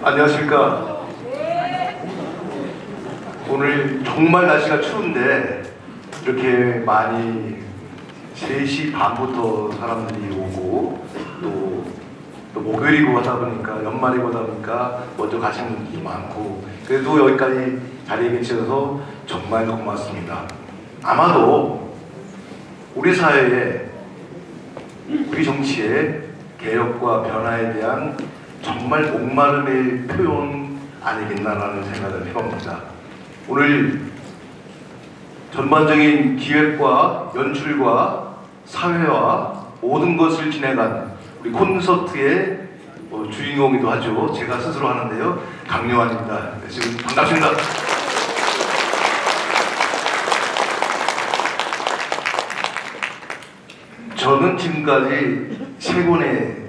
안녕하십니까. 오늘 정말 날씨가 추운데 이렇게 많이 3시 반부터 사람들이 오고 또 목요일이고 하다 보니까 연말이고 하다 보니까 먼저 가시는 분들이 많고 그래도 여기까지 자리에 계셔서 정말 고맙습니다. 아마도 우리 사회에 우리 정치의 개혁과 변화에 대한 정말 목마름의 표현 아니겠나라는 생각을 해봅니다. 오늘 전반적인 기획과 연출과 사회와 모든 것을 진행한 우리 콘서트의 주인공이기도 하죠. 제가 스스로 하는데요. 강요환입니다. 지금 반갑습니다. 저는 지금까지 3권의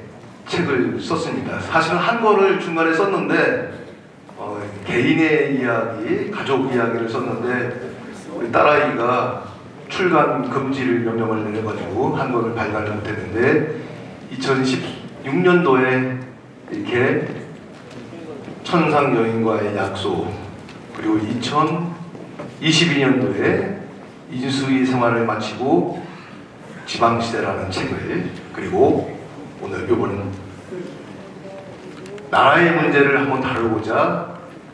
책을 썼습니다. 사실은 한 권을 중간에 썼는데 개인의 이야기, 가족 이야기를 썼는데 우리 딸아이가 출간 금지를 명령을 내려가지고 한 권을 발간을 못했는데 2016년도에 이렇게 천상 여인과의 약속 그리고 2022년도에 인수위 생활을 마치고 지방시대라는 책을 그리고 오늘 이번 나라의 문제를 한번 다루고자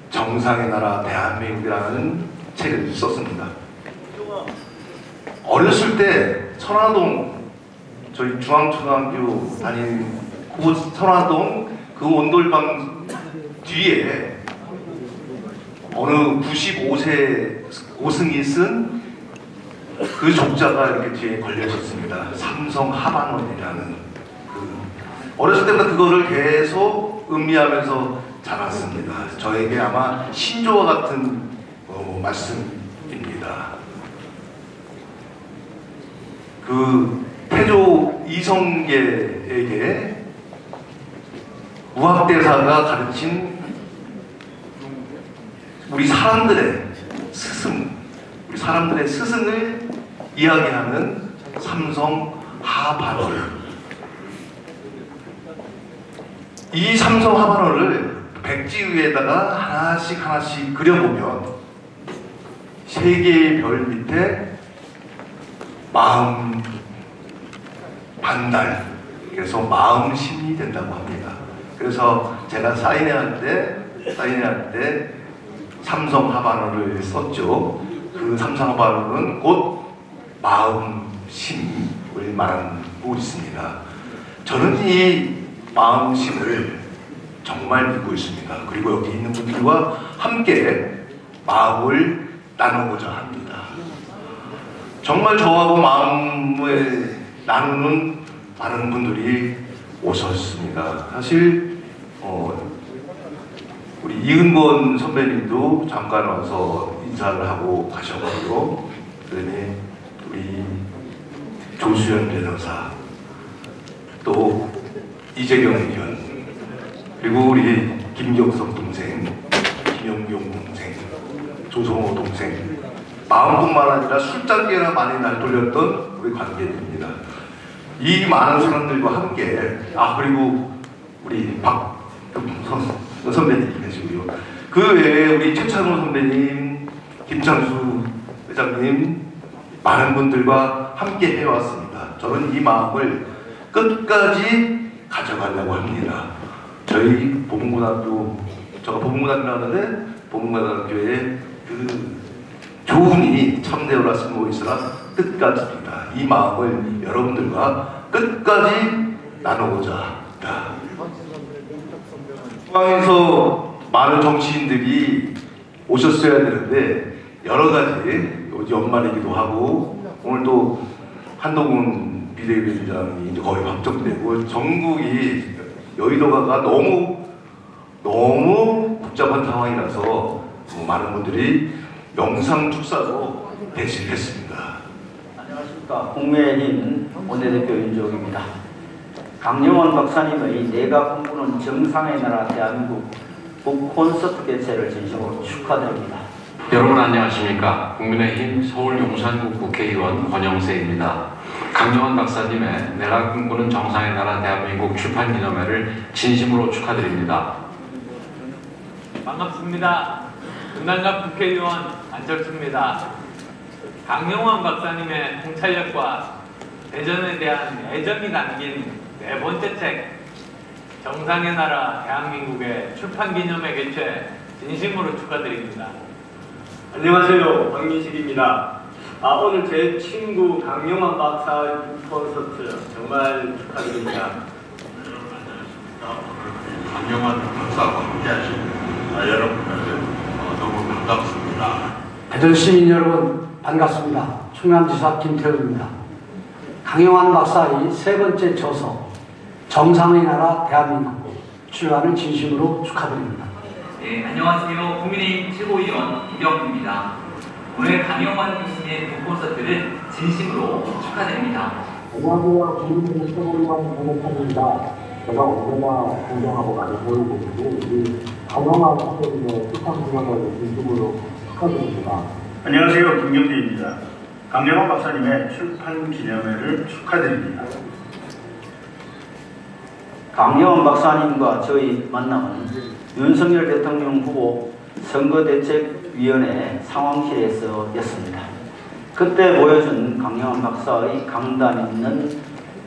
정상의 나라 대한민국이라는 책을 썼습니다. 어렸을 때 천화동 저희 중앙초등학교 다닌 그 천화동 그 온돌방 뒤에 어느 95세 고승이 쓴 그 족자가 이렇게 뒤에 걸려 있었습니다. 삼성 하반원이라는 어렸을 때부터 그거를 계속 음미하면서 자랐습니다. 저에게 아마 신조와 같은 말씀입니다. 그 태조 이성계에게 우학대사가 가르친 우리 사람들의 스승을 이야기하는 삼성 하반월. 이 삼성 하반월을 백지 위에다가 하나씩 그려보면 3개의 별 밑에 마음 반달, 그래서 마음심이 된다고 합니다. 그래서 제가 사인회할 때 삼성 하반월을 썼죠. 그 삼성 하반월은 곧 마음심을 말하고 있습니다. 저는 이 마음심을 정말 믿고 있습니다. 그리고 여기 있는 분들과 함께 마음을 나누고자 합니다. 정말 저하고 마음을 나누는 많은 분들이 오셨습니다. 사실 우리 이은권 선배님도 잠깐 와서 인사를 하고 가셨고요. 그다음에 우리 조수연 변호사, 또 이재경 의원, 그리고 우리 김경석 동생, 김영경 동생, 조성호 동생, 마음뿐만 아니라 술잔깨나 많이 날 돌렸던 우리 관계입니다. 이 많은 사람들과 함께 그리고 우리 박 선배님 계시고요. 그 외에 우리 최찬호 선배님, 김창수 회장님 많은 분들과 함께 해왔습니다. 저는 이 마음을 끝까지 가져가려고 합니다. 저희 보문고등학교, 제가 보문고등학교 나왔는데 보문고등학교에 그 교훈이 참되어라 스모이스라 끝까지입니다. 이 마음을 여러분들과 끝까지 나누고자 합니다. 중앙에서 많은 정치인들이 오셨어야 되는데 여러 가지 연말이기도 하고 오늘 또 한동훈 비대위원장이 이제 거의 확정되고 전국이 여의도가 너무 복잡한 상황이라서 많은 분들이 영상 축사로 대신했습니다. 안녕하십니까. 국민의힘 원내대표 윤종입니다. 강영원 박사님의 내각 공부는 정상의 나라 대한민국 북콘서트 개최를 진심으로 축하드립니다. 여러분 안녕하십니까. 국민의힘 서울 용산구 국회의원 권영세입니다. 강영원 박사님의 내가 꿈꾸는 정상의 나라 대한민국 출판기념회를 진심으로 축하드립니다. 반갑습니다. 분당갑 국회의원 안철수입니다. 강영환 박사님의 통찰력과 대전에 대한 애정이 담긴 네 번째 책 정상의 나라 대한민국의 출판기념회 개최 진심으로 축하드립니다. 안녕하세요, 박민식입니다. 오늘 제 친구 강영환 박사 콘서트 정말 축하드립니다. 강영환 박사와 함께하신 여러분들 너무 반갑습니다. 대전 시민 여러분 반갑습니다. 충남지사 김태우입니다. 강영환 박사의 세 번째 저서 정상의 나라 대한민국 출간을 진심으로 축하드립니다. 네, 안녕하세요. 국민의힘 최고위원 이병입니다. 오늘 강영환 교수님의 북콘서트를 진심으로 축하드립니다. 안녕하세요. 국민의힘 최고위원 변호사입니다. 제가 언제나 존경하고 많이 보이고 있는 우리 강영환 박사님의 출판기념회를 진심으로 축하드립니다. 안녕하세요. 김경재입니다. 강영환 박사님의 출판기념회를 축하드립니다. 강영환 박사님과 저희 만남은 윤석열 대통령 후보 선거대책위원회 상황실에서였습니다. 그때 보여준 강영환 박사의 강단 있는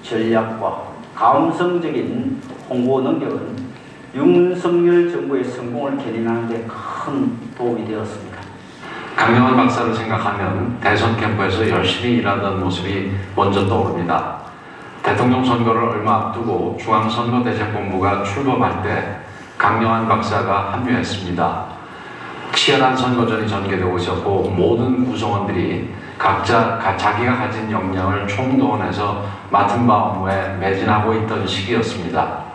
전략과 감성적인 홍보 능력은 윤석열 정부의 성공을 견인하는 데 큰 도움이 되었습니다. 강영환 박사를 생각하면 대선 캠프에서 열심히 일하던 모습이 먼저 떠오릅니다. 대통령 선거를 얼마 앞두고 중앙선거대책본부가 출범할 때 강영환 박사가 합류했습니다. 치열한 선거전이 전개되고 있었고 모든 구성원들이 각자 자기가 가진 역량을 총동원해서 맡은 바 업무에 매진하고 있던 시기였습니다.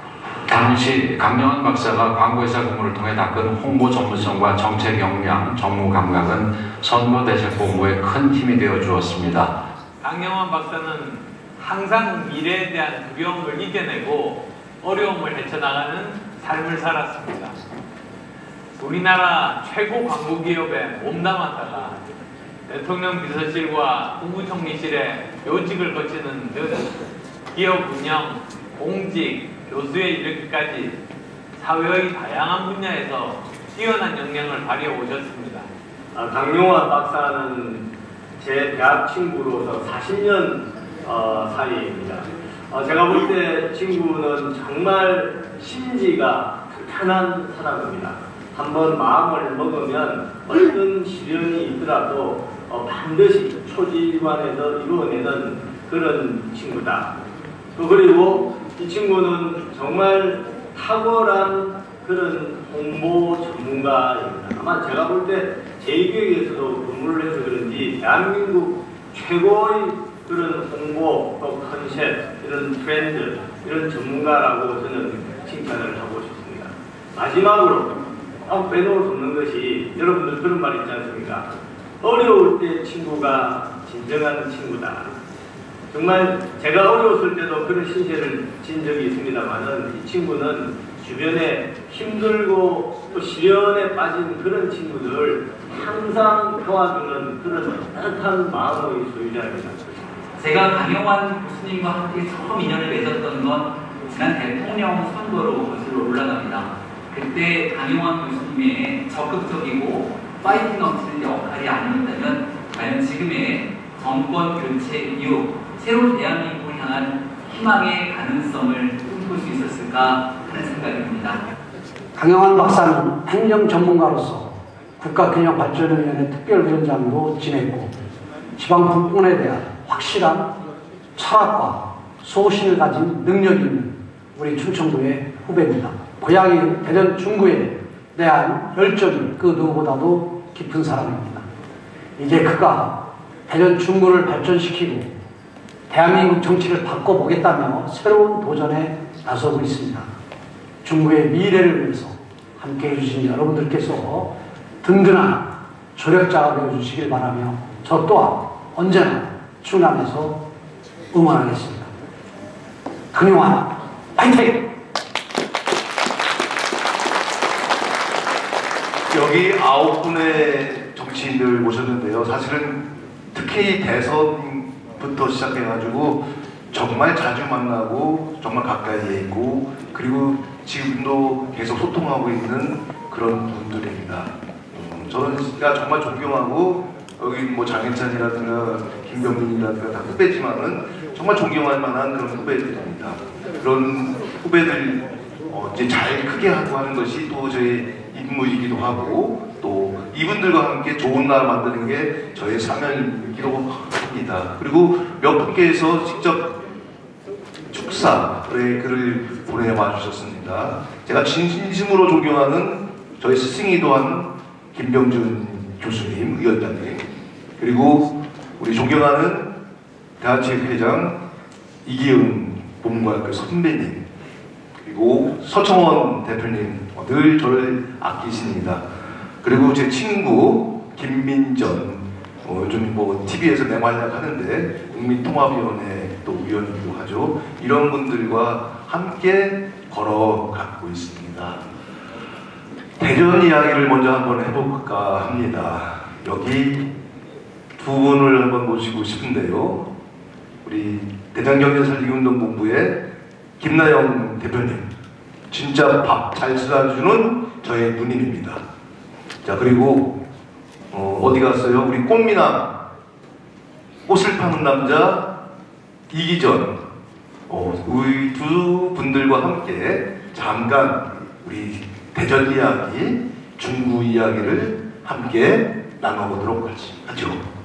당시 강영환 박사가 광고회사 근무를 통해 닦은 홍보 전문성과 정책 역량, 정무 감각은 선거대책본부에 큰 힘이 되어 주었습니다. 강영환 박사는 항상 미래에 대한 두려움을 이겨내고 어려움을 헤쳐나가는 삶을 살았습니다. 우리나라 최고 광고기업에 몸담았다가 대통령 비서실과 국무총리실에 요직을 거치는 등 기업 운영, 공직, 교수에 이르기까지 사회의 다양한 분야에서 뛰어난 역량을 발휘해 오셨습니다. 강영환 박사는 제 대학 친구로서 40년 사이입니다. 제가 볼 때 친구는 정말 심지가 탄탄한 사람입니다. 한번 마음을 먹으면 어떤 시련이 있더라도 반드시 초지관에서 이루어내는 그런 친구다. 또 그리고 이 친구는 정말 탁월한 그런 홍보 전문가입니다. 아마 제가 볼 때 제2교육에서도 근무를 해서 그런지 대한민국 최고의 그런 홍보, 또 컨셉, 이런 트렌드, 이런 전문가라고 저는 칭찬을 하고 싶습니다. 마지막으로 빼놓을 수 없는 것이 여러분들 그런 말 있지 않습니까? 어려울 때 친구가 진정한 친구다. 정말 제가 어려웠을 때도 그런 신세를 진 적이 있습니다만은 이 친구는 주변에 힘들고 또 시련에 빠진 그런 친구들 항상 도와주는 그런 따뜻한 마음의 소유자입니다. 제가 강영환 교수님과 함께 처음 인연을 맺었던 건 지난 대통령 선거로 거슬러 올라갑니다. 그때 강영환 교수님의 적극적이고 파이팅 넘치는 역할이 아니었다면 과연 지금의 정권 교체 이후 새로운 대한민국을 향한 희망의 가능성을 꿈꿀 수 있었을까 하는 생각이 듭니다. 강영환 박사는 행정 전문가로서 국가균형발전위원회 특별위원장으로 지냈고 지방 분권에 대한 확실한 철학과 소신을 가진 능력이 있는 우리 충청도의 후배입니다. 고향인 대전 중구에 대한 열정이 그 누구보다도 깊은 사람입니다. 이제 그가 대전 중구를 발전시키고 대한민국 정치를 바꿔보겠다며 새로운 도전에 나서고 있습니다. 중구의 미래를 위해서 함께해 주신 여러분들께서 든든한 조력자가 되어주시길 바라며 저 또한 언제나 충남에서 응원하겠습니다. 강영환 파이팅! 여기 9분의 정치인들 모셨는데요. 사실은 특히 대선부터 시작해가지고 정말 자주 만나고 정말 가까이에 있고 그리고 지금도 계속 소통하고 있는 그런 분들입니다. 저는 정말 존경하고 여기 뭐 장혜찬이라든가 김병민이라든가 다 후배지만은 정말 존경할 만한 그런 후배들입니다. 그런 후배들 이제 잘 크게 하고 하는 것이 또 저의 임무이기도 하고 또 이분들과 함께 좋은 나라 만드는 게 저의 사명이기도 합니다. 그리고 몇 분께서 직접 축사의 글을 보내와 주셨습니다. 제가 진심으로 존경하는 저희 스승이기도 한 김병준 교수님, 위원장님, 그리고 우리 존경하는 대한체육회장 이기흥 본부학교 선배님, 그리고 서청원 대표님 늘 저를 아끼십니다. 그리고 제 친구 김민전, 요즘 뭐 TV에서 맹활약 하는데 국민통합위원회 또 위원이기도 하죠. 이런 분들과 함께 걸어가고 있습니다. 대전 이야기를 먼저 한번 해볼까 합니다. 여기 두 분을 한번 모시고 싶은데요. 우리 대전경제살리기운동본부의 김나영 대표님, 진짜 밥 잘 사주는 저의 누님입니다. 자, 그리고 어디 갔어요? 우리 꽃미남, 꽃을 파는 남자 이기전, 우리 두 분들과 함께 잠깐 우리 대전 이야기, 중구 이야기를 함께 나눠보도록 하죠.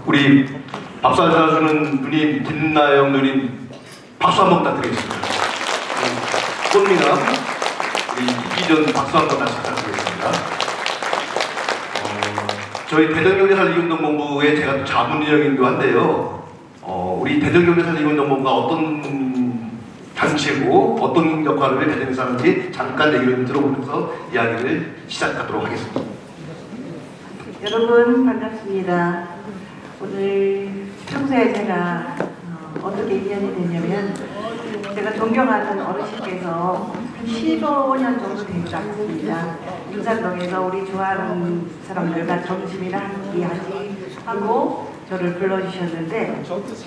우리 밥살 사주는 누님, 김나영 누님 박수 한번 부탁드리겠습니다. 꽃미남 우리 이기전 박수 한번 다시 부탁드리겠습니다. 저희 대전경제살리기운동본부에 제가 또 자문위원이기도 한데요. 우리 대전경제살리기운동본부가 어떤 단체고 어떤 역할을 대전에서 하는지 잠깐 얘기를 들어보면서 이야기를 시작하도록 하겠습니다. 여러분 반갑습니다. 오늘 평소에 제가 어떻게 인연이 됐냐면 제가 존경하는 어르신께서 한 15년 정도 된 것 같습니다. 윤산동에서 우리 좋아하는 사람들과 점심이나 한 끼 하고 저를 불러주셨는데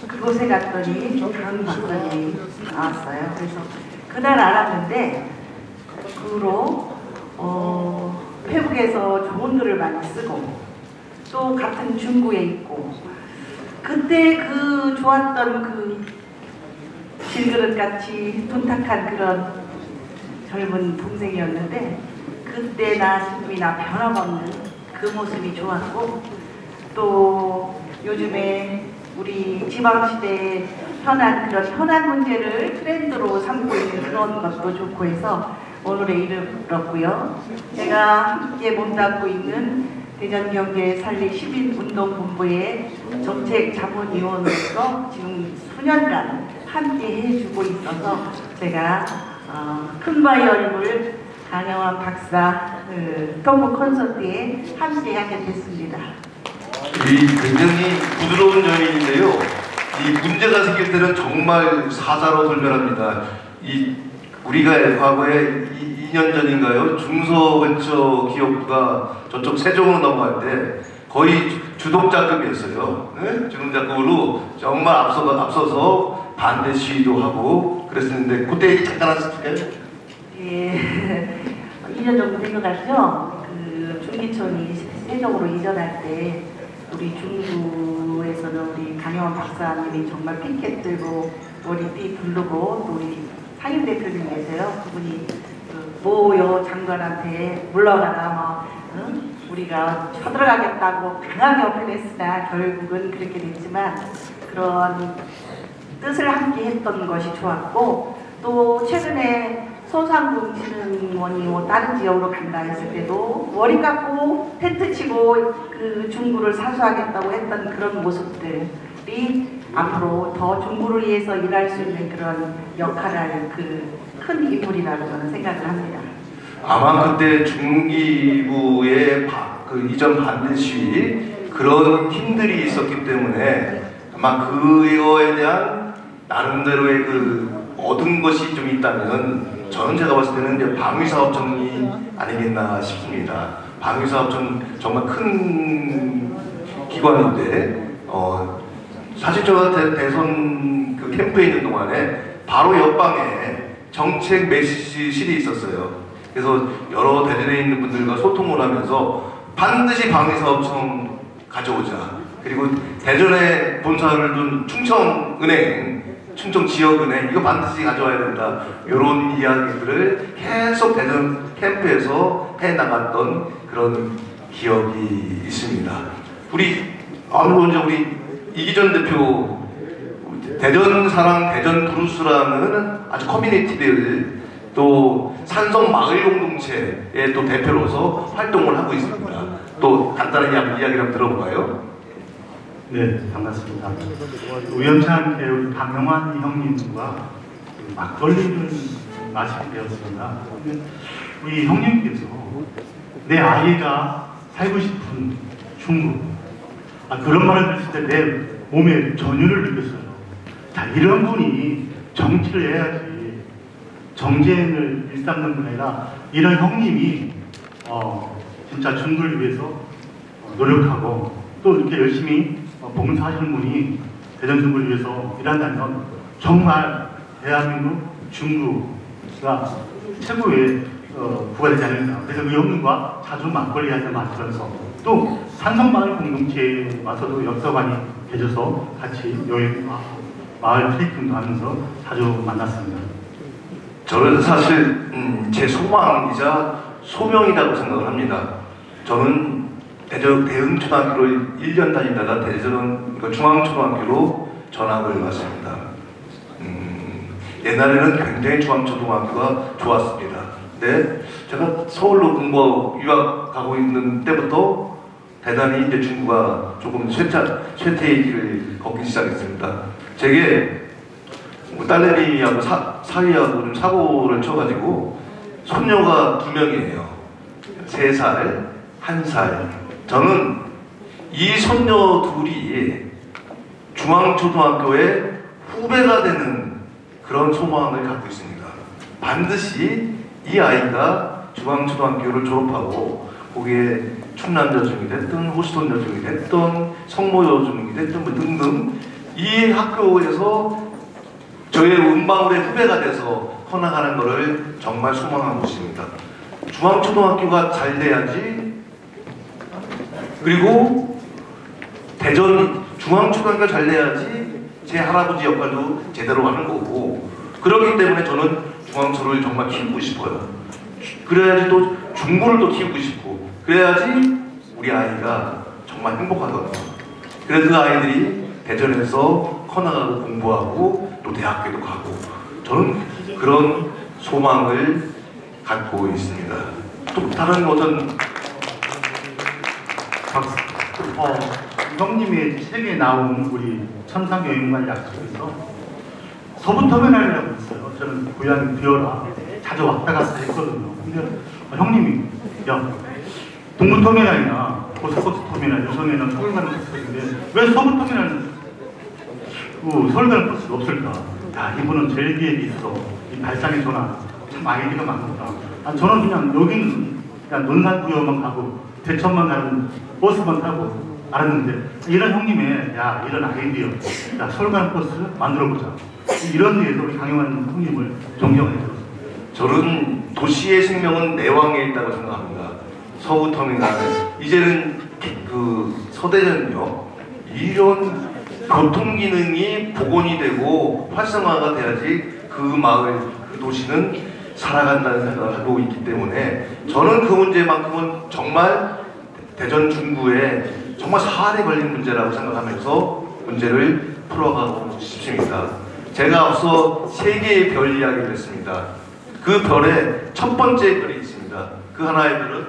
그곳에 갔더니 강 박사님이 나왔어요. 그래서 그날 알았는데 그 후로 페북에서 좋은 글을 많이 쓰고 또 같은 중구에 있고 그때 그 좋았던 그 질그릇같이 둔탁한 그런 젊은 동생이었는데 그때나 지금이나 변함없는 그 모습이 좋았고 또 요즘에 우리 지방시대의 그런 현안 문제를 트렌드로 삼고 있는 그런 것도 좋고 해서 오늘의 일을 불렀고요. 제가 함께 몸담고 있는 대전경제살리 시민운동본부의 정책자문위원으로서 지금 수년간 함께 해주고 있어서 제가 큰 바이올린을 강영환 박사 토크 콘서트에 함께 하게 됐습니다. 굉장히 부드러운 여인인데요. 이 문제가 생길 때는 정말 사자로 돌변합니다. 우리가 과거에 2년 전인가요? 중소벤처기업부가 저쪽 세종으로 넘어갈 때 거의 주동자급이었어요. 네? 주동자급으로 정말 앞서서 반대 시위도 하고 그랬었는데 그때 얘기 잠깐 하실까요? 예, 2년 정도 된 것 같죠? 그 중기촌이 세종으로 이전할 때 우리 중구에서는 우리 강영환 박사님이 정말 피켓 들고 머리띠 부르고 또 우리 상임 대표님 계세요. 그분이 모여 장관한테 물러가라 우리가 쳐들어가겠다고 강하게 어필했으나 결국은 그렇게 됐지만 그런 뜻을 함께 했던 것이 좋았고 또 최근에 소상공인진흥원이 다른 지역으로 간다 했을 때도 머리 깎고 텐트 치고 그 중구를 사수하겠다고 했던 그런 모습들이 앞으로 더 중구를 위해서 일할 수 있는 그런 역할을 할 그 큰 인물이라고 저는 생각을 합니다. 아마 그때 중기부의 그 이전 반대 시위 그런 힘들이 있었기 때문에 아마 그거에 대한 나름대로의 그 얻은 것이 좀 있다면 저는 제가 봤을 때는 이제 방위사업청이 아니겠나 싶습니다. 방위사업청 정말 큰 기관인데 사실 제가 대선 그 캠프에 있는 동안에 바로 옆방에 정책 메시지실이 있었어요. 그래서 여러 대전에 있는 분들과 소통을 하면서 반드시 방위사업청 가져오자. 그리고 대전에 본사를 둔 충청은행, 충청지역은행 이거 반드시 가져와야 된다. 이런 이야기들을 계속 대전 캠프에서 해나갔던 그런 기억이 있습니다. 물론 우리 이기전 대표 대전 사랑 대전 브루스라는 아주 커뮤니티를 또 산성 마을 공동체의 또 대표로서 활동을 하고 있습니다. 또 간단한 이야기를 한번 들어볼까요? 네, 반갑습니다. 우연찮게 우리 강영환 형님과 막걸리를 마시게 되었습니다. 우리 형님께서 내 아이가 살고 싶은 중국 그런 말을 들었을 때 내 몸에 전율을 느꼈어요. 자, 이런 분이 정치를 해야지 정쟁을 일삼는 분 아니라 이런 형님이 진짜 중국을 위해서 노력하고 또 이렇게 열심히 봉사하시는 분이 대전 중국을 위해서 일한다면 정말 대한민국 중국가 최고의 부가 되지 않을까. 그래서 그 형님과 자주 막걸리 한잔 마시면서 또 산성마을 공동체에 와서도 역사관이 계셔서 같이 여행 마을 트레이킹도 하면서 자주 만났습니다. 저는 사실 제 소망이자 소명이라고 생각을 합니다. 저는 대흥초등학교를 1년 다니다가 대전 중앙초등학교로 전학을 왔습니다. 옛날에는 굉장히 중앙초등학교가 좋았습니다. 근데 제가 서울로 공부하고 유학 가고 있는 때부터 대단히 이제 중구가 조금 쇠퇴의 길을 걷기 시작했습니다. 제게 딸내미하고 사위하고 좀 사고를 쳐가지고 손녀가 2명이에요. 3살, 1살. 저는 이 손녀 둘이 중앙초등학교의 후배가 되는 그런 소망을 갖고 있습니다. 반드시 이 아이가 중앙초등학교를 졸업하고 거기에 충남여중이 됐든 호시돈 여중이 됐든 성모여중이 됐든 뭐 등등 이 학교에서 저의 음방울의 후배가 돼서 커나가는 것을 정말 소망하고 있습니다. 중앙초등학교가 잘 돼야지, 그리고 대전 중앙초등학교가 잘 돼야지 제 할아버지 역할도 제대로 하는 거고, 그렇기 때문에 저는 중앙초를 정말 키우고 싶어요. 그래야지 또 중고를 또 키우고 싶고, 그래야지 우리 아이가 정말 행복하거든요. 그래서 그 아이들이 대전에서 커나가고 공부하고 또 대학교도 가고, 저는 그런 소망을 갖고 있습니다. 또 다른 어떤 형님의 책에 나온 우리 천상여행관 약속에서 서부터미널이라고 있어요. 저는 고향이 비어라 자주 왔다 갔다 했거든요. 근데 형님이 야 동부터미널이나 고속버스터미널 요즘에는 서울 가는 버스인데 왜 서부터미널 서울 가는 버스가 없을까? 야, 이분은 제일 계획이 있어. 이 발상의 전환 참 아이디가 많구나. 저는 그냥 여기는 그냥 논산구역만 가고 대천만 가는 버스만 타고 알았는데, 이런 형님의 야 이런 아이디어, 야 서울 가는 버스 만들어보자, 이런 데에서 우리 강영환 형님을 존경해요. 저는 도시의 생명은 내왕에 있다고 생각합니다. 서구터미널, 이제는 그 서대전역, 이런 교통기능이 복원이 되고 활성화가 돼야지 그 마을, 그 도시는 살아간다는 생각을 하고 있기 때문에 저는 그 문제만큼은 정말 대전 중구에 정말 사활에 걸린 문제라고 생각하면서 문제를 풀어가고 싶습니다. 제가 앞서 3개의 별 이야기를 했습니다. 그 별에 첫 번째 별이 있습니다. 그 하나의 별은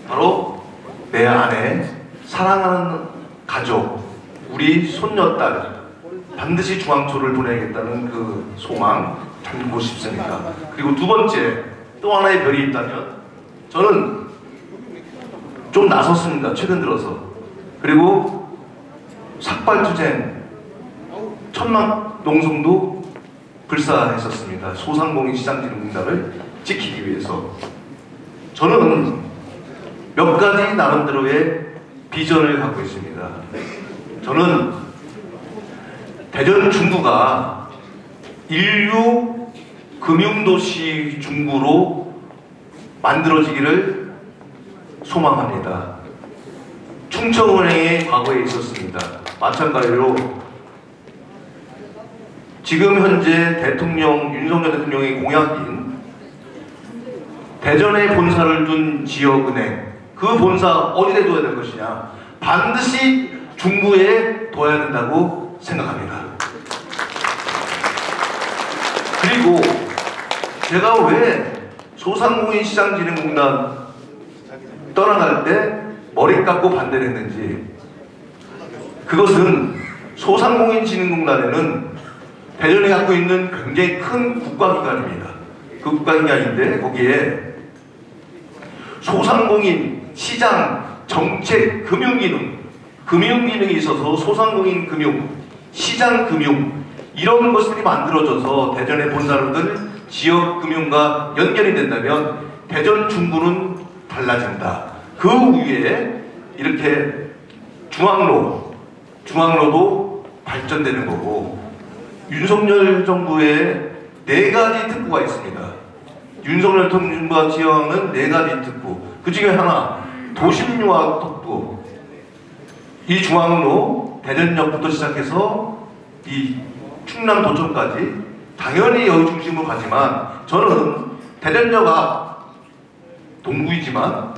바로 내 아내, 사랑하는 가족, 우리 손녀딸 반드시 중앙초를 보내야겠다는 그 소망 담고 싶습니다. 그리고 두 번째, 또 하나의 별이 있다면 저는 좀 나섰습니다. 최근 들어서. 그리고 삭발투쟁, 천막농성도 불사했었습니다. 소상공인 시장진흥공단을 지키기 위해서. 저는 몇 가지 나름대로의 비전을 갖고 있습니다. 저는 대전 중구가 인류 금융도시 중구로 만들어지기를 소망합니다. 충청은행이 과거에 있었습니다. 마찬가지로 지금 현재 대통령 윤석열 대통령의 공약인 대전에 본사를 둔 지역은행, 그 본사 어디에 둬야 될 것이냐, 반드시 중구에 둬야 된다고 생각합니다. 그리고 제가 왜 소상공인 시장진흥공단 떠나갈 때 머리 깎고 반대를 했는지, 그것은 소상공인진흥공단에는 대전에 갖고 있는 굉장히 큰 국가기관입니다. 그 국가기관인데 거기에 소상공인, 시장, 정책, 금융기능이 있어서 소상공인 금융, 시장 금융 이런 것들이 만들어져서 대전의 본사를 둔 지역 금융과 연결이 된다면 대전 중구는 달라진다. 그 위에 이렇게 중앙로도 발전되는 거고, 윤석열 정부의 4가지 특구가 있습니다. 윤석열 정부가 지어하는 4가지 특구, 그 중에 하나 도심융합 특구. 이 중앙로 대전역부터 시작해서 이 충남도청까지 당연히 여기 중심으로 가지만, 저는 대전역 앞 동구이지만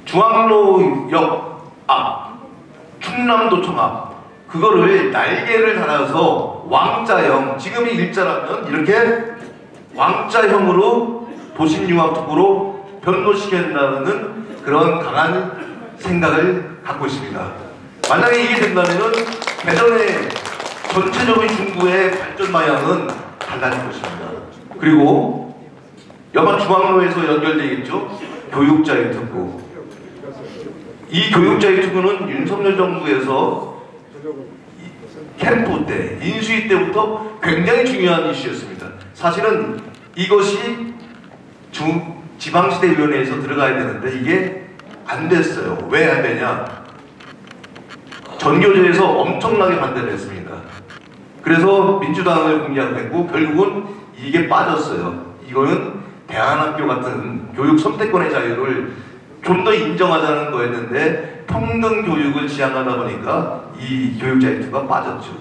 중앙로역 앞, 충남도청 앞, 그거를 날개를 달아서 왕자형, 지금이 일자라면 이렇게 왕자형으로 도심융합특구로 변모시켜야 된다는 그런 강한 생각을 갖고 있습니다. 만약에 이게 된다면 대전의 전체적인 중구의 발전 방향은 달라질 것입니다. 그리고 여만 중앙로에서 연결되겠죠? 교육자의 특구. 이 교육자의 특구는 윤석열 정부에서 캠프 때, 인수위 때부터 굉장히 중요한 이슈였습니다. 사실은 이것이 지방시대위원회에서 들어가야 되는데 이게 안 됐어요. 왜 안 되냐? 전교조에서 엄청나게 반대를 했습니다. 그래서 민주당을 공략했고 결국은 이게 빠졌어요. 이거는 대안학교 같은 교육 선택권의 자유를 좀 더 인정하자는 거였는데 평등 교육을 지향하다 보니까 이 교육자유투가 빠졌죠.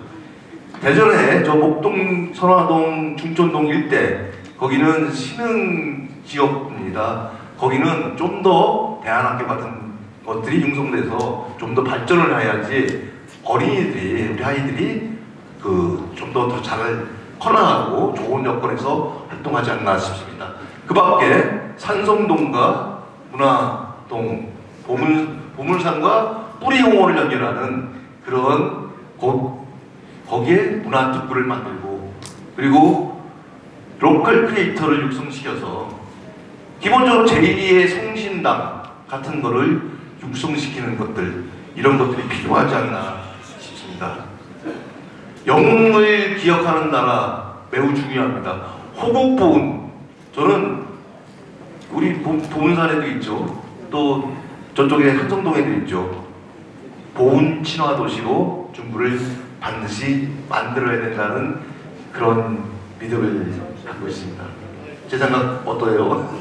대전에 저 목동, 선화동, 중촌동 일대, 거기는 신흥 지역입니다. 거기는 좀 더 대안학교 같은 것들이 융성돼서 좀 더 발전을 해야지 어린이들이, 우리 아이들이 좀 더 잘 커나가고 좋은 여건에서 활동하지 않나 싶습니다. 그 밖에 산성동과 문화동, 보물산과 뿌리공원을 연결하는 그런 거기에 문화특구를 만들고, 그리고 로컬 크리에이터를 육성시켜서 기본적으로 제2의 성신당 같은 거를 육성시키는 것들, 이런 것들이 필요하지 않나 싶습니다. 영웅을 기억하는 나라 매우 중요합니다. 호국보훈, 저는 우리 보은산에도 있죠. 또 저쪽에 한성동에도 있죠. 보훈 친화 도시로 중구를 반드시 만들어야 된다는 그런 믿음을 갖고 있습니다. 제 생각 어떠해요?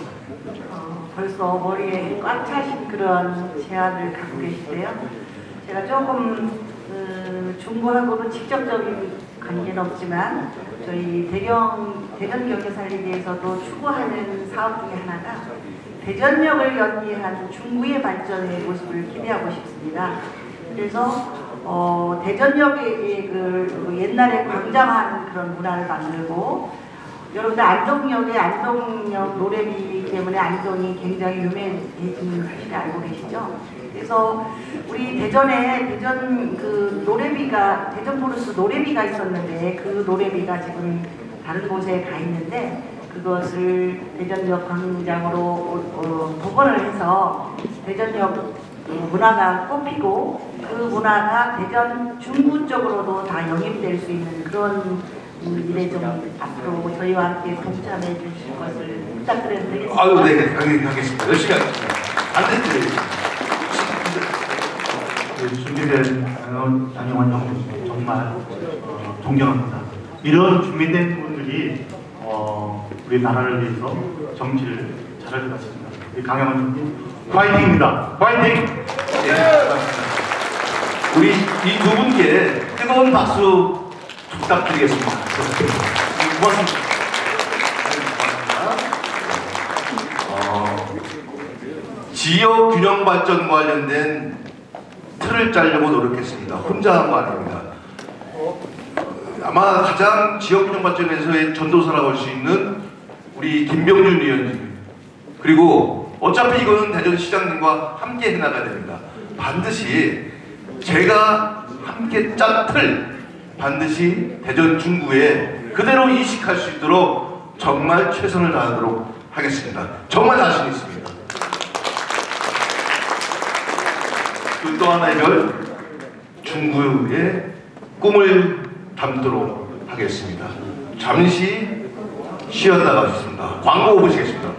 벌써 머리에 꽉 차신 그런 제안을 갖고 계시대요. 제가 조금 중구하고는 직접적인 관계는 없지만 저희 대전 경제 살리기에서도 추구하는 사업 중에 하나가 대전역을 연계한 중구의 발전의 모습을 기대하고 싶습니다. 그래서 대전역의 옛날에 광장한 그런 문화를 만들고, 여러분들 안동역의 안동역 노래비 때문에 안동이 굉장히 유명해진 사실 알고 계시죠? 그래서 우리 대전에 대전 노래비가, 대전 포르스 노래비가 있었는데 그 노래비가 지금 다른 곳에 가 있는데 그것을 대전역 광장으로 복원을 해서 대전역 문화가 꼽히고 그 문화가 대전 중구 쪽으로도 다 영입될 수 있는 그런 일에 좀 앞으로 저희와 함께 동참해 주실 것을 부탁드려도 되겠습니다. 아유, 네, 하겠습니다. 열심히 하겠습니다. 안 됐지. 준비된 강영환 형님 정말 존경합니다. 이런 준비된 분들이 우리 나라를 위해서 정치를 잘할 것 같습니다. 우리 강영환 형님 파이팅입니다. 파이팅! 예, 감사합니다. 우리 이 두 분께 뜨거운 박수 부탁드리겠습니다. 고맙습니다. 지역 균형 발전과 관련된 틀을 짜려고 노력했습니다. 혼자 한 거 아닙니다. 아마 가장 지역 균형 발전에서의 전도사라고 할 수 있는 우리 김병준 위원님, 그리고 어차피 이거는 대전시장님과 함께 해나가야 됩니다. 반드시 제가 함께 짠 틀 반드시 대전 중구에 그대로 이식할 수 있도록 정말 최선을 다하도록 하겠습니다. 정말 자신 있습니다. 또 하나의 별, 중구의 꿈을 담도록 하겠습니다. 잠시 쉬었다 가겠습니다. 광고 보시겠습니다.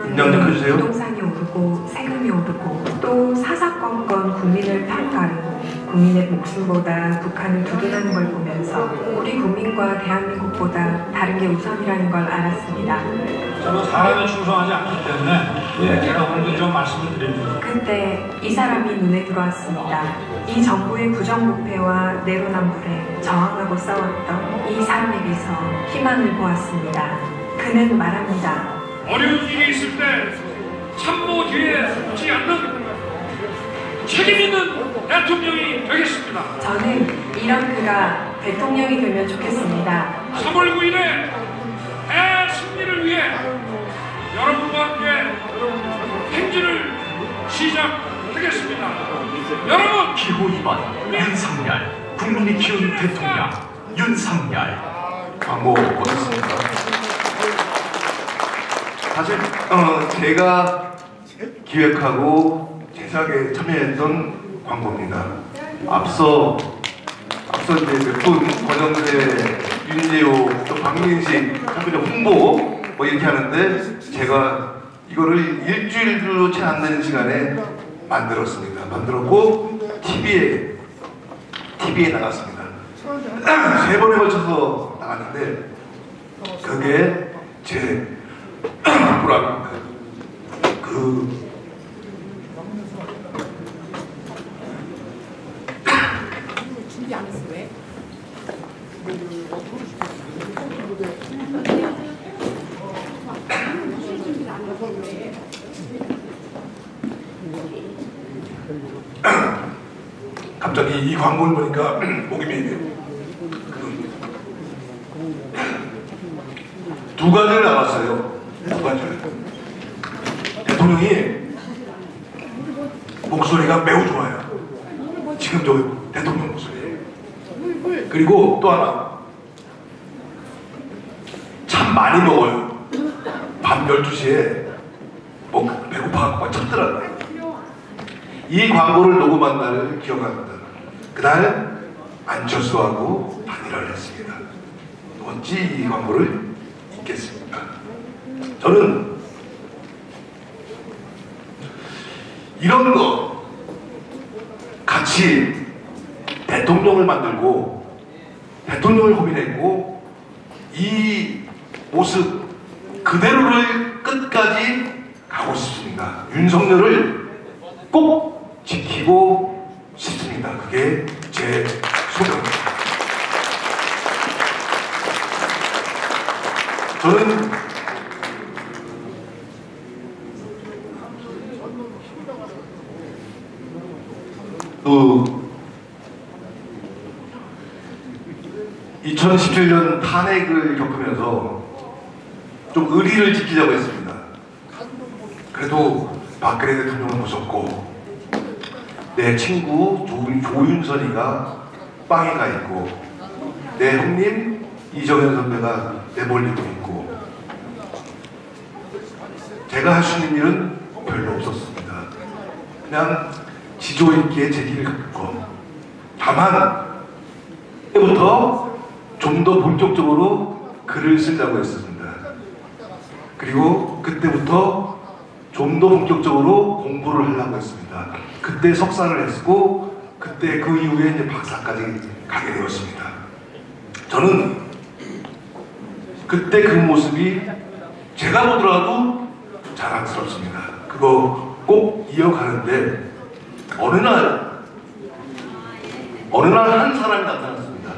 인정 좀 해주세요. 부동산이 오르고 세금이 오르고 또 사사건건 국민을 평가하고 국민의 목숨보다 북한을 두둔하는 걸 보면서 우리 국민과 대한민국보다 다른 게 우선이라는 걸 알았습니다. 저는 사람에 충성하지 않기 때문에 제가 오늘도 좀 말씀을 드립니다. 그때 이 사람이 눈에 들어왔습니다. 이 정부의 부정부패와 내로남불에 저항하고 싸웠던 이 사람에게서 희망을 보았습니다. 그는 말합니다. 어려운 일이 있을 때 참모 뒤에 숨지 않는 책임 있는 대통령이 되겠습니다. 저는 이런 그가 대통령이 되면 좋겠습니다. 3월 9일에 대승리를 위해 여러분과 함께 행진을 시작하겠습니다. 여러분! 기호 2번 윤석열, 국민이 키운 대통령 윤석열. 광고 보냈습니다. 사실 제가 기획하고 제작에 참여했던 광고입니다. 앞서 이제 몇 분 권영대, 윤재호, 또 박민식, 자꾸 홍보 뭐 이렇게 하는데 제가 이거를 일주일도 채 안 되는 시간에 만들었습니다. 만들었고 TV에 나갔습니다. 3번에 걸쳐서 나갔는데 그게 제 불합니다. 준비 안 했어 왜? 갑자기 이 광고를 보니까 목이 메이네요. 두 가지를 나왔어요. 두 가지를. 대통령이 목소리가 매우 좋아요. 지금 저 대통령 목소리. 그리고 또 하나, 참 많이 먹어요. 밤 12시에 배고파갖고 막 찾더라고요. 이 광고를 녹음한 날을 기억합니다. 그날 안철수하고 단일화를 했습니다. 어찌 이 광고를 잊겠습니까? 저는 이런 거 같이 대통령을 만들고 대통령을 고민했고 이 모습 그대로를 끝까지 가고 싶습니다. 윤석열을 꼭 지키고 싶습니다. 그게 제 소명입니다. 저는 또 2017년 탄핵을 겪으면서 좀 의리를 지키자고 했습니다. 그래도 박근혜 대통령은 무섭고 내 친구 조윤선이가 빵에 가 있고 내 형님 이정현 선배가 내몰리고 있고 제가 할 수 있는 일은 별로 없었습니다. 그냥 지조 있게 제 길을 갔고 다만 그때부터 좀 더 본격적으로 글을 쓰려고 했습니다. 그리고 그때부터 좀 더 본격적으로 공부를 하려고 했습니다. 그때 석사를 했고 그때 그 이후에 이제 박사까지 가게 되었습니다. 저는 그때 그 모습이 제가 보더라도 자랑스럽습니다. 그거 꼭 이어가는데 어느 날 한 사람이 나타났습니다.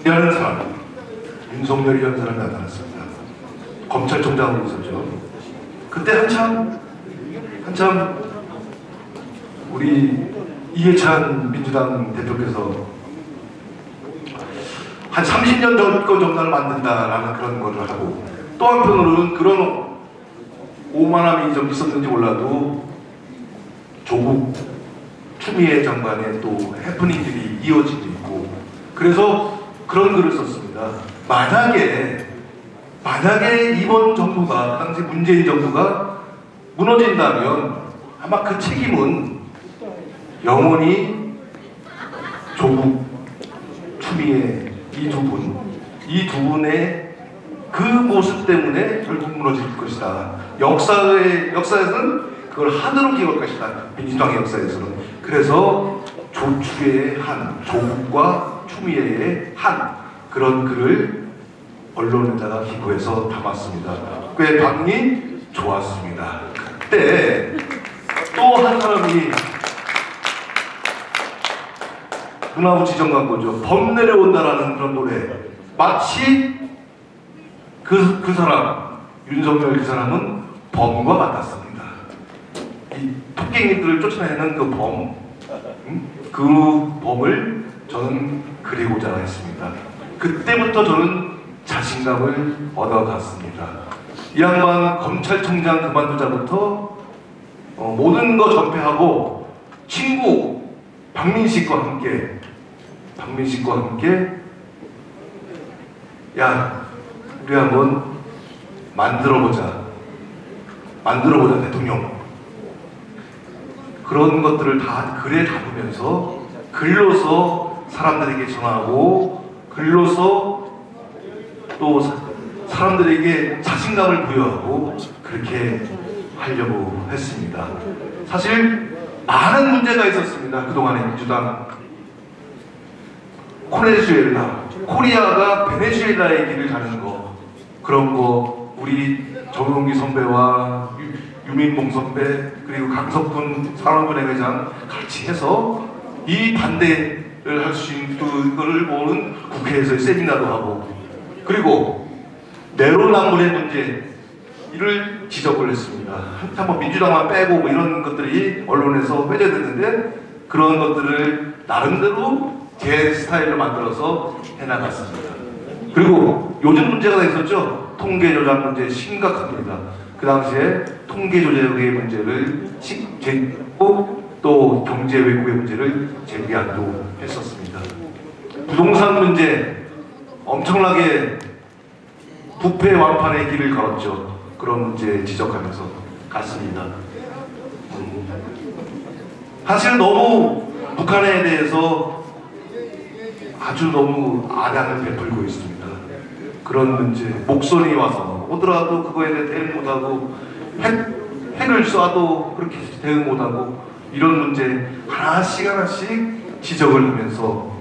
이라는 사람, 윤석열이라는 사람이 나타났습니다. 검찰총장으로 있었죠. 그때 한참 우리 이해찬 민주당 대표께서 한 30년 전권 정당을 만든다라는 그런 거를 하고, 또 한편으로는 그런 오만함이 좀 있었는지 몰라도 조국 추미애 장관의 또 해프닝들이 이어지고 있고, 그래서 그런 글을 썼습니다. 만약에 이번 정부가, 당시 문재인 정부가 무너진다면 아마 그 책임은 영원히 조국, 추미애 이 두 분의 그 모습 때문에 결국 무너질 것이다. 역사에서는 그걸 한으로 기억할 것이다. 민주당의 역사에서는. 그래서 조추의 한, 조국과 추미애의 한, 그런 글을 언론에다가 기고해서 담았습니다. 꽤 반응이 좋았습니다. 그때 또 한 사람이 문화부 지정광고죠. 범 내려온다라는 그런 노래. 마치 그 사람, 윤석열 그 사람은 범과 같았습니다. 이 토깽이들을 쫓아내는 그 범, 그 범을 저는 그리고자 했습니다. 그때부터 저는 자신감을 얻어갔습니다. 이 양반 검찰총장 그만두자부터 모든 거 전폐하고 친구 박민식과 함께 야, 우리 한번 만들어보자 대통령. 그런 것들을 다 글에 담으면서 글로서 사람들에게 전하고, 글로서 또 사람들에게 자신감을 부여하고, 그렇게 하려고 했습니다. 사실 많은 문제가 있었습니다. 그동안의 민주당. 코리아가 베네수엘라의 길을 가는 거, 그런 거 우리 정용기 선배와 유민봉 선배 그리고 강석훈 산업은행 회장 같이 해서 이 반대를 할 수 있는 그거를 보는 국회에서 세미나도 하고, 그리고 내로남불의 문제를 지적을 했습니다. 한번 민주당만 빼고 뭐 이런 것들이 언론에서 회자됐는데, 그런 것들을 나름대로 제 스타일로 만들어서 해나갔습니다. 그리고 요즘 문제가 있었죠. 통계 조작 문제 심각합니다. 그 당시에 통계 조작의 문제를 제기하고 또 경제 왜곡의 문제를 제기하기도 했었습니다. 부동산 문제 엄청나게 부패 완판의 길을 걸었죠. 그런 문제 지적하면서 갔습니다. 사실 너무 북한에 대해서 아주 너무 아량을 베풀고 있습니다. 그런 문제, 목선이 와서 오더라도 그거에 대해 대응 못하고, 핵을 쏴도 그렇게 대응 못하고, 이런 문제 하나씩 지적을 하면서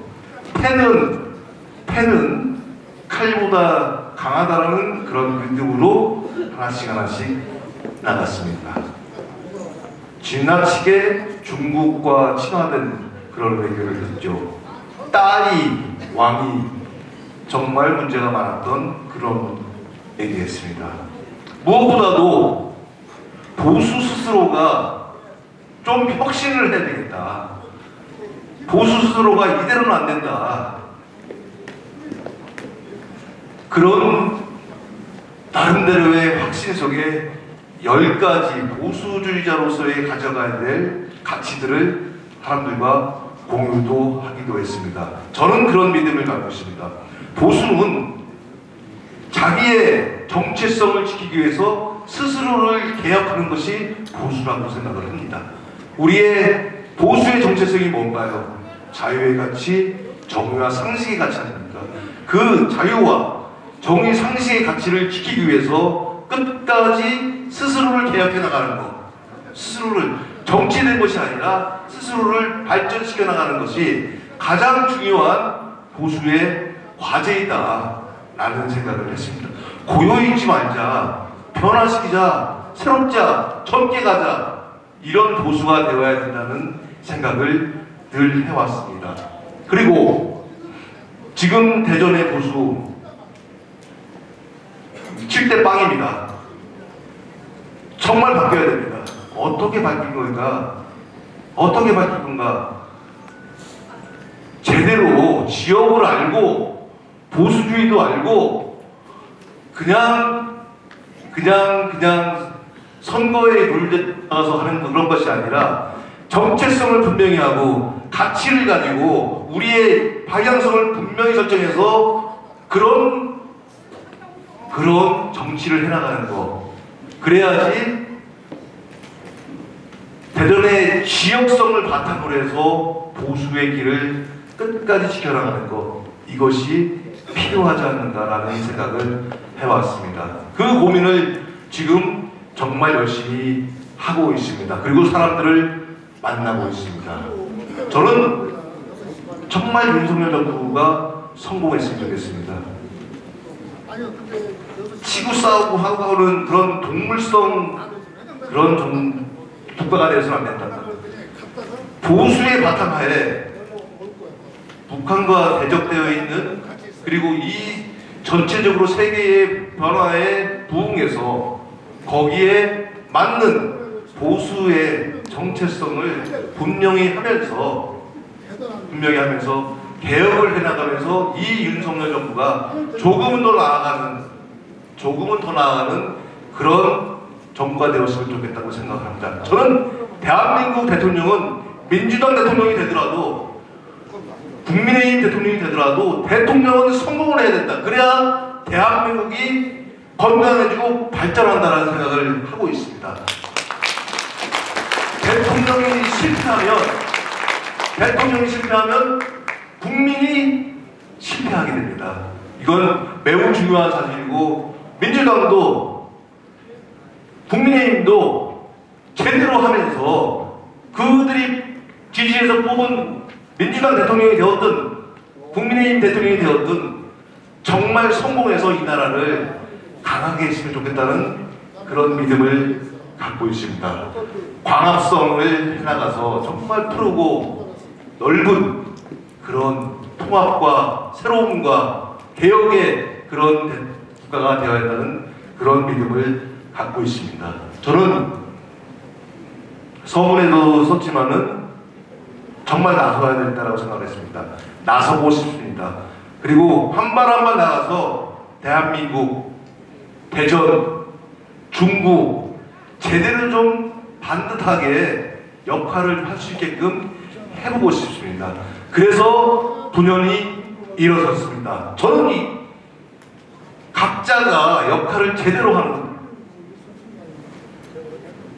펜은 칼보다 강하다라는 그런 믿음으로 하나씩 나갔습니다. 지나치게 중국과 친화된 그런 외교를 했죠. 왕이 정말 문제가 많았던 그런 얘기했습니다. 무엇보다도 보수 스스로가 좀 혁신을 해야 되겠다. 보수 스스로가 이대로는 안 된다. 그런 나름대로의 확신 속에 10가지 보수주의자로서의 가져가야 될 가치들을 사람들과 공유도 하기도 했습니다. 저는 그런 믿음을 갖고 있습니다. 보수는 자기의 정체성을 지키기 위해서 스스로를 개혁하는 것이 보수라고 생각을 합니다. 우리의 보수의 정체성이 뭔가요? 자유의 가치, 정의와 상식의 가치 아닙니까? 그 자유와 정의, 상식의 가치를 지키기 위해서 끝까지 스스로를 개혁해 나가는 것, 스스로를 정치된 것이 아니라 스스로를 발전시켜 나가는 것이 가장 중요한 보수의 과제이다라는 생각을 했습니다. 고요히 있지 말자, 변화시키자, 새롭자, 젊게 가자, 이런 보수가 되어야 된다는 생각을 늘 해왔습니다. 그리고 지금 대전의 보수 7대 빵입니다. 정말 바뀌어야 됩니다. 어떻게 바뀔 건가? 어떻게 바뀔 건가? 제대로 지역을 알고 보수주의도 알고 그냥 선거에 룰에 따라서 하는 그런 것이 아니라 정체성을 분명히 하고 가치를 가지고 우리의 방향성을 분명히 설정해서 그런 정치를 해나가는 거. 그래야지 대전의 지역성을 바탕으로 해서 보수의 길을 끝까지 지켜나가는 것. 이것이 필요하지 않는가라는 생각을 해왔습니다. 그 고민을 지금 정말 열심히 하고 있습니다. 그리고 사람들을 만나고 있습니다. 저는 정말 윤석열 정부가 성공했으면 좋겠습니다. 치고 싸우고 하는 그런 동물성 그런 국가가 되어서는 안 된다. 보수의 바탕하에 북한과 대적되어 있는 그리고 이 전체적으로 세계의 변화에 부응해서 거기에 맞는 보수의 정체성을 분명히 하면서 개혁을 해나가면서 이 윤석열 정부가 조금은 더 나아가는 그런 정부가 되었으면 좋겠다고 생각합니다. 저는 대한민국 대통령은 민주당 대통령이 되더라도 국민의힘 대통령이 되더라도 대통령은 성공을 해야 된다. 그래야 대한민국이 건강해지고 발전한다는 생각을 하고 있습니다. 대통령이 실패하면 국민이 실패하게 됩니다. 이건 매우 중요한 사실이고 민주당도 국민의힘도 제대로 하면서 그들이 지지해서 뽑은 민주당 대통령이 되었든 국민의힘 대통령이 되었든 정말 성공해서 이 나라를 강하게 했으면 좋겠다는 그런 믿음을 갖고 있습니다. 광합성을 해나가서 정말 푸르고 넓은 그런 통합과 새로움과 개혁의 그런 국가가 되어야 한다는 그런 믿음을 갖고 있습니다. 저는 서문에도 썼지만은 정말 나서야 된다고 생각했습니다. 나서고 싶습니다. 그리고 한 발 한 발 나가서 대한민국, 대전, 중구 제대로 좀 반듯하게 역할을 할 수 있게끔 해보고 싶습니다. 그래서 분연히 일어섰습니다. 저는 이 각자가 역할을 제대로 하는 겁니다.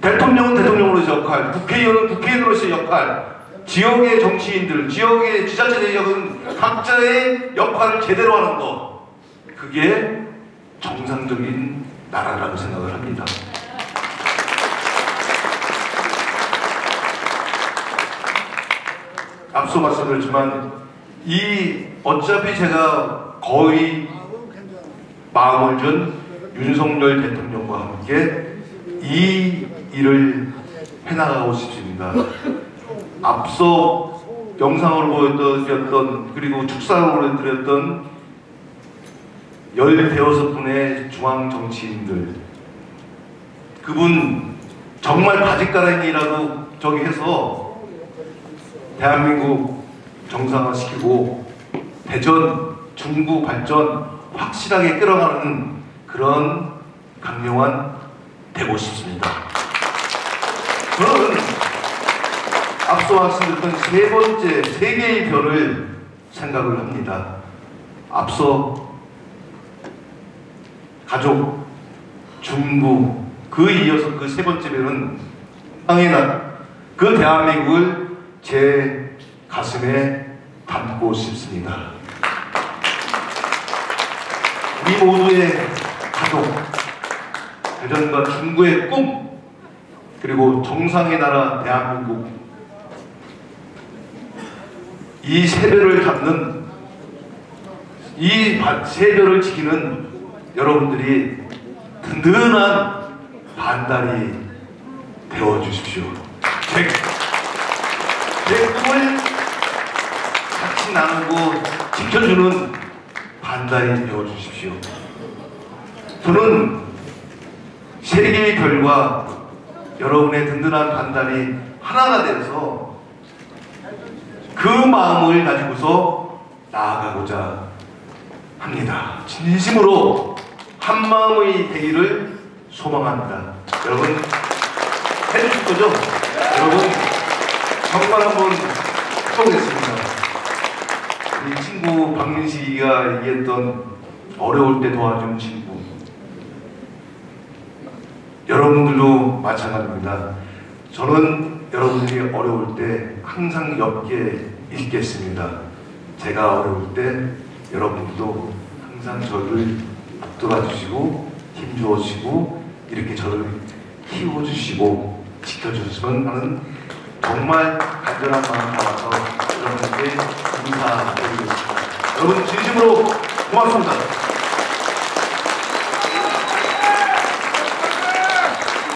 대통령은 대통령으로서의 역할, 국회의원은 국회의원으로서의 역할, 지역의 정치인들, 지역의 지자체 대의역은 각자의 역할을 제대로 하는 것, 그게 정상적인 나라라고 생각을 합니다. 앞서 말씀드렸지만 어차피 제가 거의 마음을 준 윤석열 대통령과 함께 이 일을 해나가고 싶습니다. 앞서 영상으로 보여드렸던 그리고 축사로 보여드렸던 15분의 중앙 정치인들, 그분 정말 바짓가랑이라도 저기 해서 대한민국 정상화시키고 대전, 중구 발전 확실하게 끌어가는 그런 강경한 되고 싶습니다. 저는 앞서 말씀드렸던 세 번째 세계의 별을 생각을 합니다. 앞서 가족, 중부, 그 이어서 그 세 번째 별은 땅의 나, 그 대한민국을 제 가슴에 담고 싶습니다. 우리 모두의 가족, 발전과 중국의 꿈, 그리고 정상의 나라 대한민국, 이 세배를 담는, 이 세배를 지키는 여러분들이 든든한 반달이 되어주십시오. 제 꿈을 같이 나누고 지켜주는 반달이 되어주십시오. 저는 세계의 별과 여러분의 든든한 반달이 하나가 돼서 그 마음을 가지고서 나아가고자 합니다. 진심으로 한 마음의 되기를 소망합니다. 여러분 해주실 거죠? 여러분 정말 한번 해보겠습니다. 우리 친구 박민식이가 얘기했던 어려울 때 도와준 친구, 여러분들도 마찬가지입니다. 저는 여러분들이 어려울 때 항상 옆에 있겠습니다. 제가 어려울 때 여러분들도 항상 저를 붙들어주시고 힘주어주시고 이렇게 저를 키워주시고 지켜주시면 하는 정말 간절한 마음 담아서 여러분께 인사드리겠습니다. 여러분 진심으로 고맙습니다.